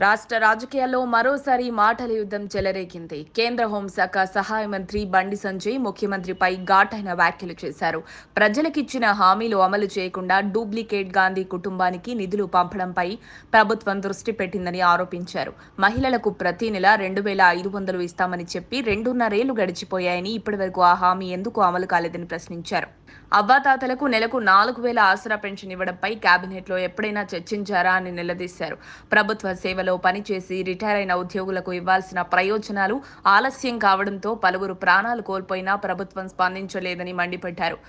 రాష్ట్ర రాజకీయాల్లో మరోసారి మాటల యుద్ధం చెలరేగింది. కేంద్ర హోంశాఖ సహాయ మంత్రి బండి సంజయ్ ముఖ్యమంత్రిపై ఘాటైన వ్యాఖ్యలు చేశారు. ప్రజలకిచ్చిన హామీలు అమలు చేయకుండా డూప్లికేట్ గాంధీ కుటుంబానికి నిధులు పంపడంపై ప్రభుత్వం దృష్టి పెట్టిందని ఆరోపించారు. మహిళలకు ప్రతి నెల 2,500 ఇస్తామని చెప్పి 2.5 ఏళ్లు గడిచిపోయాయని ఇప్పటివరకు ఆ హామీ ఎందుకు అమలు కాలేదని ప్రశ్నించారు. అవ్వాతాతలకు నెలకు 4,000 ఆసరా పెన్షన్ ఇవ్వడంపై కేబినెట్లో ఎప్పుడైనా చర్చించారా అని నిలదీశారు. ప్రభుత్వ సేవలో పనిచేసి రిటైర్ అయిన ఉద్యోగులకు ఇవ్వాల్సిన ప్రయోజనాలు ఆలస్యం కావడంతో పలువురు ప్రాణాలు కోల్పోయినా ప్రభుత్వం స్పందించలేదని మండిపడ్డారు.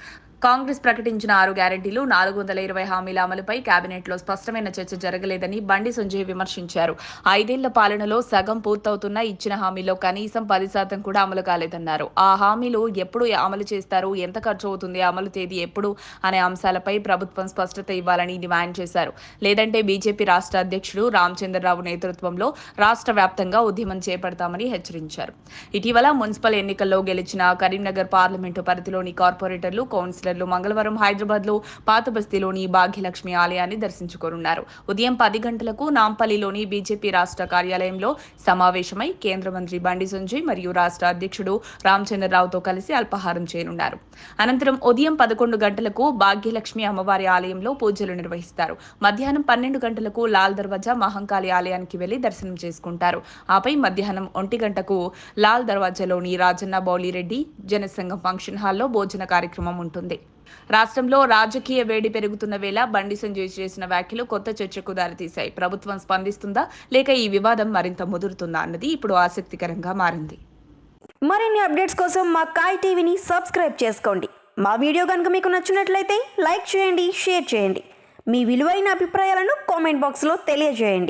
కాంగ్రెస్ ప్రకటించిన 6 గ్యారెంటీలు 420 హామీల అమలుపై కేబినెట్లో స్పష్టమైన చర్చ జరగలేదని బండి సంజయ్ విమర్శించారు. 5 ఏళ్ల పాలనలో సగం పూర్తవుతున్నా ఇచ్చిన హామీలో కనీసం 10% కూడా అమలు కాలేదన్నారు. ఆ హామీలు ఎప్పుడు అమలు చేస్తారు, ఎంత ఖర్చు అవుతుంది, అమలు తేదీ ఎప్పుడు అనే అంశాలపై ప్రభుత్వం స్పష్టత ఇవ్వాలని డిమాండ్ చేశారు. లేదంటే బీజేపీ రాష్ట్ర అధ్యక్షుడు రామచంద్రరావు నేతృత్వంలో రాష్ట్ర వ్యాప్తంగా ఉద్యమం చేపడతామని హెచ్చరించారు. ఇటీవల మున్సిపల్ ఎన్నికల్లో గెలిచిన కరీంనగర్ పార్లమెంటు పరిధిలోని కార్పొరేటర్లు, కౌన్సిలర్లు మంగళవారం హైదరాబాద్లో పాతబస్తీలోని భాగ్యలక్ష్మి ఆలయాన్ని దర్శించుకోనున్నారు. ఉదయం 10 గంటలకు నాంపల్లిలోని బీజేపీ రాష్ట్ర కార్యాలయంలో సమావేశమై కేంద్ర మంత్రి బండి సంజయ్ మరియు రాష్ట్ర అధ్యక్షుడు రామచంద్రరావుతో కలిసి అల్పాహారం చేయనున్నారు. అనంతరం ఉదయం 11 గంటలకు భాగ్యలక్ష్మి అమ్మవారి ఆలయంలో పూజలు నిర్వహిస్తారు. మధ్యాహ్నం 12 గంటలకు లాల్ దర్వాజా మహంకాళి ఆలయానికి వెళ్లి దర్శనం చేసుకుంటారు. ఆపై మధ్యాహ్నం 1 గంటకు లాల్ దర్వాజాలోని రాజన్న బౌలిరెడ్డి జనసంఘం ఫంక్షన్ హాల్లో భోజన కార్యక్రమం ఉంటుంది. రాష్ట్రంలో రాజకీయ వేడి పెరుగుతున్న వేళ బండి సంజయ్ చేసిన వ్యాఖ్యలు కొత్త చర్చకు దారితీశాయి. ప్రభుత్వం స్పందిస్తుందా లేక ఈ వివాదం మరింత ముదురుతుందా అన్నది ఇప్పుడు ఆసక్తికరంగా మారింది. మరిన్ని అప్డేట్స్ కోసం మా కాయ్ టీవీని సబ్స్క్రైబ్ చేసుకోండి. మా వీడియో కనుక మీకు నచ్చినట్లయితే లైక్ చేయండి, షేర్ చేయండి. మీ విలువైన అభిప్రాయాలను కామెంట్ బాక్స్లో తెలియజేయండి.